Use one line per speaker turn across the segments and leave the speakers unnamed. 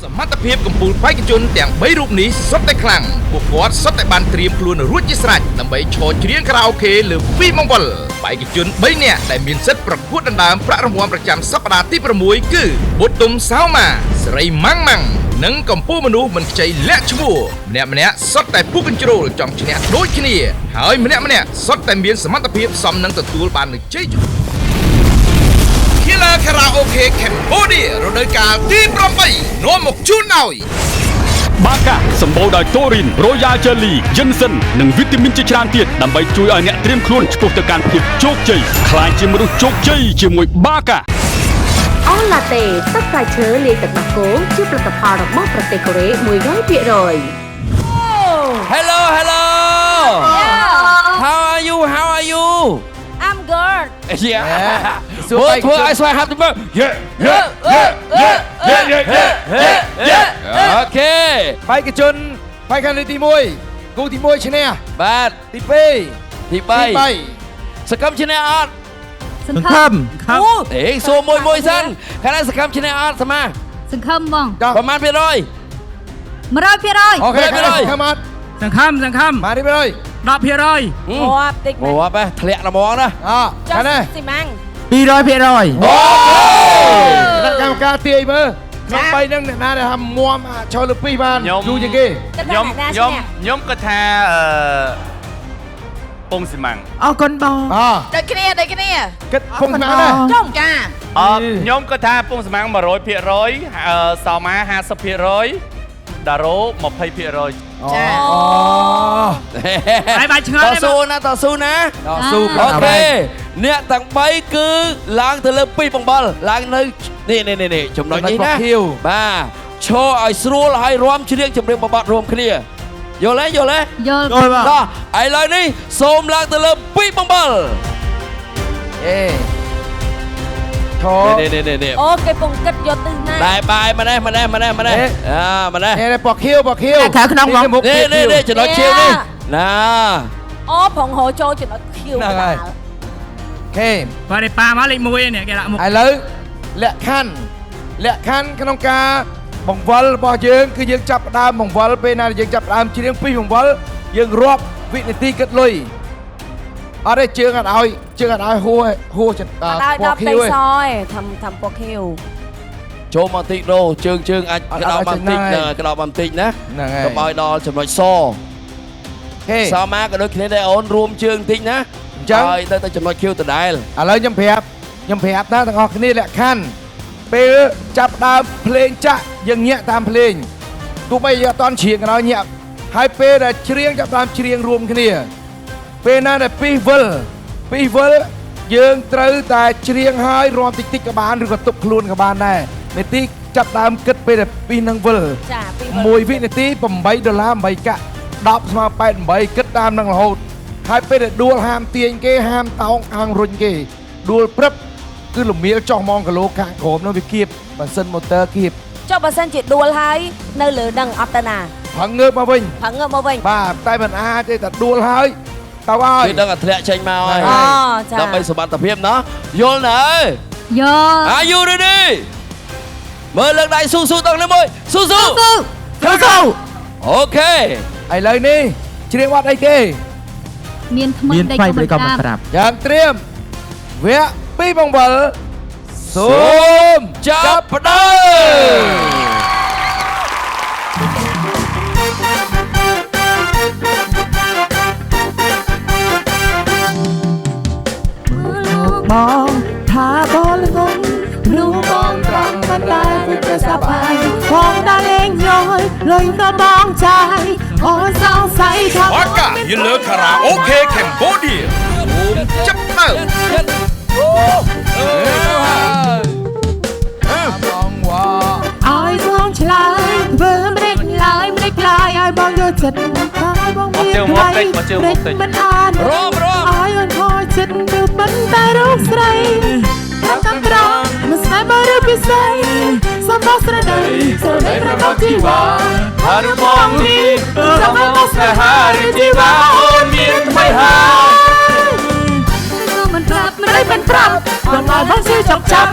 សមត្ថភាពកម្ពុជាបេក្ខជនទាំង3រូបនេះសុទ្ធតែខ្លាំងពួកគាត់សុទ្ធតែបានត្រៀមខ្លួនរួចជាស្រេចដើម្បីឈរច្រៀងខារ៉ាអូខេលើពីមង្គលបេក្ខជន3នាក់ដែលមានសិទ្ធិប្រកួតដណ្ដើមប្រាក់រង្វាន់ប្រចាំសប្តាហ៍ទី6គឺបុទុមសៅម៉ាសេរីម៉ាំងម៉ាំងនិងកម្ពុជាមនុស្សមិនខ្ចីលាក់ឈ្មោះម្នាក់សុទ្ធតែពុះកញ្ជ្រោលចង់ឈ្នះដូចគ្នាហើយម្នាក់សុទ្ធតែមានសមត្ថភាពសមនឹងទទួលបាននូវជ័យជំនះKiller Karaoke Cambodia រដូវកាលទី8នាំមកជូនដោយ
បាកាសម្បូរដោយតូរីន Royal Jelly យិនសិននិងវីតាមីនជាច្រើនទៀតដើម្បីជួយឲ្យអ្នកត្រៀមខ្លួនឆ្ពោះទៅកាន់ភាពជោគជ័យខ្លាចជាមនុស្សជោគជ័យជាមួយបាកា
អូឡាតេទឹកផ្លែឈើលាយទឹកដោះគោជាផលិតផលរបស់ប្រទេសកូរ៉េ 100%Hello
How are you
I'm good
Yeah ធ្វើឲ្យស្វាយហាប់ទៅមើល អូខេ
បេក្ខជនបេក្ខនាទី1គូទី1ឈ្នះ
បាទ
ទី2
ទី3សកម្មឈ្នះអត់
សង្ឃឹម
សួរមួយសិនខាងណាសកម្មឈ្នះអត់ស្មា
សង្ឃឹមហ្មង
ប្រហែលភាគរយ
100%អូខេសង្ឃឹមអត់
សង្ឃឹម
បានទី100 10%
ងាប់តិច
ងាប់ធ្លាក់ល្មងណា
ខាងណា
ស៊ីម៉ាំង
200%អូគណៈកម្មការទាយមើលក្នុង3ហ្នឹងអ្នកណាដែលថាមាំឈរលើ2បានយូរជាងគេ
ខ្ញុំគាត់ថាពងស៊ីម៉ាំង
អរគុណបង
ដូចគ្នាគិតពងស៊ីម៉ាំងដែរ
ចុងចា
ខ្ញុំគាត់ថាពងស៊ីម៉ាំង 100% សមា 50% ដារ៉ូ 20%
ចាហើយបាច់ឆ្ងល់
តស៊ូណាអូខេអ្នកទាំង3គឺឡើងទៅលើ2បងបល់ឡើងនៅនេះចំណុចនេះណាបាទឈរឲ្យស្រួលហើយរាំច្រៀងចម្រៀងបបត្តិរួមគ្នាយល់ទេ
បាទ
ដល់ឥឡូវនេះសូមឡើងទៅលើ2បងបល់នេះ
អូគេពងគិតយកទៅណា
ដែរបាយម្នេះម្នេះ
នេះពណ៌ខៀវ
ខាងក្នុងមក
នេះចំណុចខៀវនេះណា
អូប្រងហោចូលចំណុចខៀវ
ហ្នឹងហើយអូខេ
បាទប៉ាមកលេខ1នេះគេដាក់មុខ
ឥឡូវលក្ខខណ្ឌក្នុងការបង្វិលរបស់យើងគឺយើងចាប់ផ្ដើមបង្វិលពេលណាយើងចាប់ផ្ដើមច្រៀងពីបង្វិលយើងរាប់វិនាទីគិតលុយអត់ទេជើងអត់ឲ្យហួសពណ៌ខៀវ
ឯងធ្វើពណ៌ខៀវ
ចូលមកតិចរោជើងអាចក្តោបបន្តិចក្តោបបន្តិចណាកុំឲ្យដល់ចំណុចសសមាក៏ដូចគ្នាដែរអូនរួមជើងតិចណា
អញ្ចឹង
ហើយទៅចំណុចខៀវដដែល
ឥឡូវខ្ញុំប្រាប់ណាទាំងអស់គ្នាលក្ខខណ្ឌពេលចាប់ដើមភ្លេងចាក់យើងញាក់តាមភ្លេងទោះបីយើងអត់តន់ច្រៀងក៏ដោយញាក់ហើយពេលដែលច្រៀងចាប់ដើមច្រៀងរួមគ្នាពេលណាដែលពីវិលយើងត្រូវតែច្រៀងហើយរាំតិចក៏បានឬក៏ទប់ខ្លួនក៏បានដែរនាទីចាប់ដើមគិតពេលដែលពីនឹងវិល1វិនាទី$8 8កាក់10ស្មើ88គិតតាមនឹងរហូតហើយពេលដែលដួលហាមទាញគេហាមតោងហាងរុញគេដួលព្រឹបគឺលំមាលចោះម៉ងគីឡូខាងក្រោមនោះវាគៀបបើសិនម៉ូទ័រគៀប
ចុះបើសិនជាដួលហើយនៅលើនឹងអត់ទៅណា
ប្រឹងងើបមកវិញបាទតែមិនអាចទេតែដួលហើយទៅហើយ
គឺដឹងតែធ្លាក់ចេញមកហើយ
ចា
ដើម្បីសុវត្ថិភាពណាយល់ណា
យល់
Are you ready មើលលើកដៃស៊ូដល់នេះមួយស៊ូអូខេ
ឥឡូវនេះច្រៀងវត្តអីគេ
មានថ្មីដេកកំប្រាប់
យ៉ាងត្រៀមវគ្គ2បងវិលសូមចាប់ផ្ដើ
មបងថាបលងងនោះបងត្រង់មិនដែលទៅសប្បាយផងដល់លេងញយលុយក៏បងចាយអូនសង្ស័យថា
បាកា Killer Karaoke Cambodia រួមចាប់ដើម
ឲ្យបងឆ្លើយធ្វើមិនដេចឡើយឲ្យបងយកចិត្តហើយបងមានថ្លៃមិនអាន
រម
ឲ្យអូនខូចចិត្តទៅមិនតែរូបស្រីតាមត្រង់មិនស្នេហ៍មកឬពិសេសសំបោះស្រដីស្រដីប្រកបជីវ៉ា
ហារុបងនេះសំបោះស្នេហាឬជីវ៉ាអូនមានថ្មីហើយ
មិនប្រាប់មិនប្រាប់បងមកបងជឿចប់គ្រប់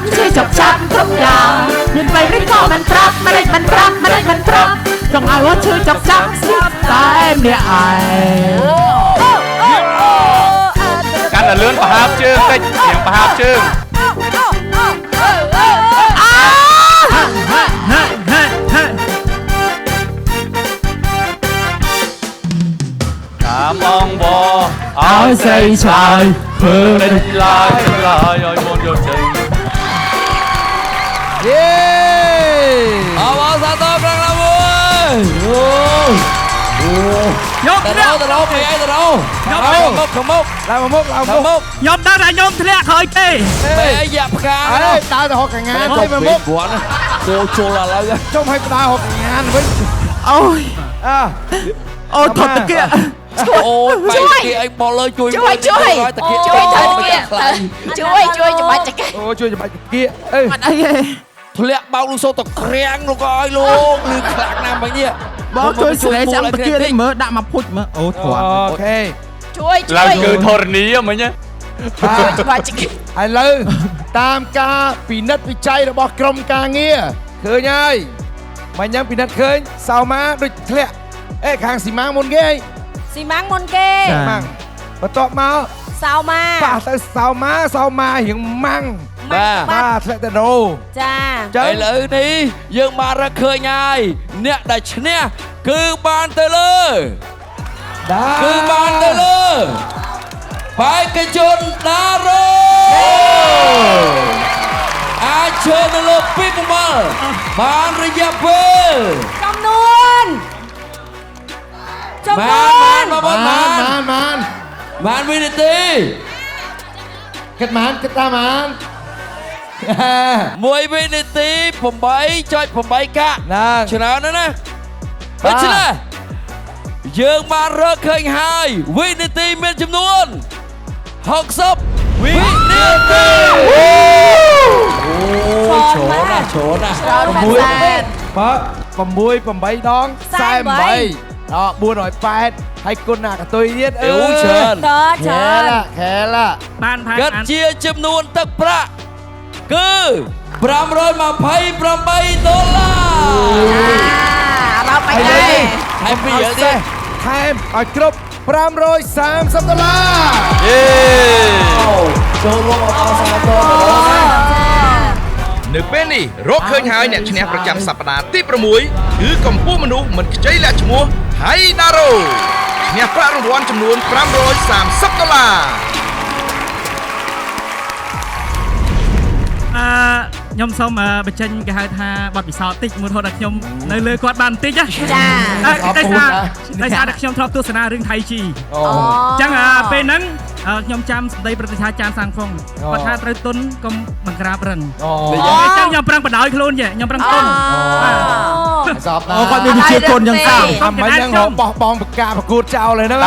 យ៉ាងមានไปមិនក៏មិនប្រាប់មិន ឈឺចុកចាប់ស្លាប់តែម្នាក់ឯង
កាន់តែលឿនប្រហើបជើងតិចរៀងប្រហើបជើងតាមបងបឲ្យស្រីឆ្លើយធ្វើលេចឡាយឲ្យមុនយកជ័យ
យេ
អបអរសាទរប្រាំងណាមួយយកទៅពីអីទៅមកខមុក
ឡើងមកមុខឡើង
ខ
មុខ
មុក
ខ្ញុំដឹងថាខ្ញុំធ្លាក់ក្រោយគេ
បែរយ៉ាប់ផ្កា
អើដើរទៅហុកកងានទៅមកមុខ
គាត់គោជុលឥឡូវ
ចុំឲ្យដើរហុកកងានវិញ
អូយ
អើ
អូយថត់តាគៀ
អូយបែកគេអីបលលើជួយតាគៀ
ជួយធ្វើតាគៀជួយច្បាច់ចក
អូជួយច្បាច់គៀអេ
អត់អីទេ
ធ្លាក់បោកលោកសូតក្រាំងលោកអើយលោកលឺខ្លាំងណាស់មិញនេះ
បងជួយស្រែចាំតាគៀនេះមើលដាក់មកពុជមើលអូធ្លាប់
អូខេ
ជួយ
ឡើងគឺធរណីមិញ
ច្បាច់ចក
ឥឡូវតាមការពិនិត្យវិច័យរបស់ក្រុមការងារឃើញហើយមិញយ៉ាងពិនិត្យឃើញសៅម៉ាដូចធ្លាក់អេខាងស៊ីម៉ាមុនគេ
ស៊ីម៉ាំងមុនគេ
ម៉ាំងបន្ទាប់មក
សៅម៉ា
ប៉ះទៅសៅម៉ារៀងម៉ាំង
បាទ
បាទធ្លាក់ទៅណូ
ចា
ចឹង
ឥឡូវនេះយើងបានរកឃើញហើយអ្នកដែលឈ្នះគឺបានទៅលើ
ដែរ
គឺបានទៅលើបេក្ខជនដារ៉ូអាចឈើនៅលើពីកំបលបានរយៈពេល
ចំនួន
បានមក
ម៉ា
បាន
ន
បានវិនាទី
គិតម៉ានគិតតាមម៉ាន
1វិនាទី 8.8 កាក់
ហ្នឹង
ច្រើនណាស់ណាដូច្នេះយើងបានរកឃើញហើយវិនាទីមានចំនួន60វិនាទីអូឈរណាស់ឈរណាស់
ច្រើនមែនតើ
បើ6 8ដង48ដល់408ហើយគុណណាកតុយទៀត
អ៊ូច្រើន
តើច្រើន
ខែឡា
បានផែន
គិតជាចំនួនទឹកប្រាក់គឺ$528
ដល់បាញ់ដែរ
ហើយពីយើងទៀត
ថែមឲ្យគ្រប់$530
យេ
ចូលរួមអបអរសាទរ
នៅពេលនេះរកឃើញហើយអ្នកឈ្នះប្រចាំសប្តាហ៍ទី6គឺកម្ពុជាមនុស្សមិនខ្ចីលាក់ឈ្មោះហៃណារ៉ូឈ្នះប្រាក់រង្វាន់ចំនួន$530
ខ្ញុំសូមបញ្ចេញគេហៅថាបទពិសោធន៍តិចមួយរហូតដល់ខ្ញុំនៅលើគាត់បានបន្តិចណា
ចា
តែសារតែខ្ញុំធ្លាប់ទស្សនារឿងថៃជី
អូ
អញ្ចឹងពេលហ្នឹងខ្ញុំចាំសម្ដីប្រតិហាចានសាំងហ្វុងគាត់ថាត្រូវទុនកុំបង្ក្រាបរឹង
អូ
អញ្ចឹងខ្ញុំប្រឹងបដ ாய் ខ្លួនចេះខ្ញុំប្រឹងទុន
សប់ណា
អូគាត់មានវិជាគុណយ៉ាងសាំ
អាមិនហ្នឹងបោះបង់ប្រកាសប្រកួតចោលហើយហ្នឹង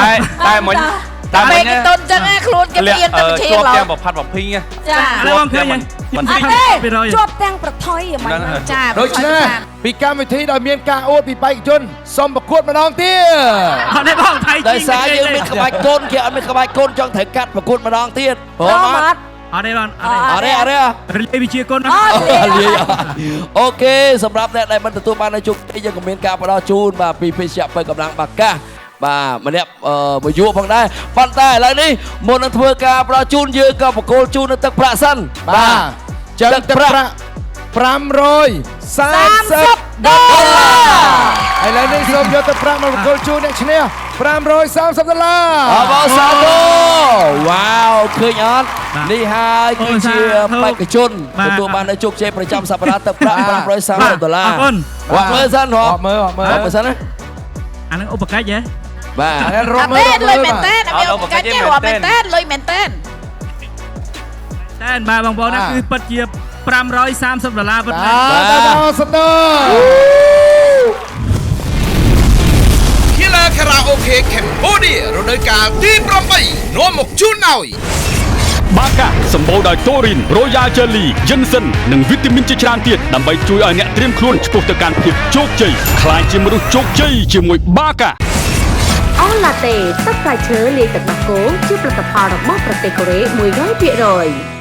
តែមិញតែ
ពេ
មិ
ក
ញ
តុនចឹងខ្លួនគេមានតែវិធី
ជាប់
ឡោ
ទាំងប្រផាត់ប្រភីង
ចា
ឥឡូវបងឃើញ
មិន
អត់ទេជាប់ទាំងប្រថុយហ្មងចា
ដូច្នេះពីកម្មវិធីដោយមានការអួតពីបេក្ខជនសូមប្រកួតម្ដងទៀត
អត់ទេបងថៃជី
ដោយសារយើងមានក្បាច់កូនគេអត់មានក្បាច់កូនចង់ត្រូវកាត់ប្រកួតម្ដងទៀតព្រមអត់
អត់ទេបងអ
អ
ត់
រេអរេ
ទេរលាយវិជាគុណណា
អត់ទេ
លាយអូខេសម្រាប់អ្នកដែលមិនទទួលបាននៅជោគជ័យយើងក៏មានការផ្ដល់ជូនបាទពីភេសជ្ជៈបើកម្លាំងបាកាសបាទម្នាក់មួយយួរផងដែរប៉ុន្តែឥឡូវនេះមុននឹងធ្វើការផ្ដល់ជូនយើងក៏បកគោលជូននៅទឹកប្រាក់សិន
បាទចឹងទឹកប្រាក់$530 ឥឡូវនេះសូមយកទឹកប្រាក់មកប្រកួតជូនអ្នកឈ្នះ$530
អបអរសាទរវ៉ាវឃើញអត់នេះហើយគឺជាបេក្ខជនទទួលបាននៅជោគជ័យប្រចាំសប្តាហ៍ទឹកប្រាក់$530
អរគុណ
រាប់មើលសិនរាប់
មើល
មើលសិនណា
អានឹងឧបកិច្ចហ៎
បាទ
រ
អ
ត់
ត់
មើ
ទេ
ល
លុយមែនតើអត់មានកាច់ទេរាប់មែនតើលុយមែនតើ
តែបាទបងប្អូនណាគឺពិតជា$530ពិតមែន
បាទសំដៅ Killer Karaoke Cambodia រដូវកាលទី8នាំមកជូនដោយ
បាកាសម្បូរដោយតូរីន Royal Jelly Ginseng និងវីតាមីនជាច្រើនទៀតដើម្បីជួយឲ្យអ្នកត្រៀមខ្លួនឆ្ពោះទៅកាន់ភាពជោគជ័យខ្លាចជាមនុស្សជោគជ័យជាមួយបាកា
អូឡាតេទឹកផ្លែឈើលាយទឹកដោះគោជាផលិតផលរបស់ប្រទេសកូរ៉េ 100%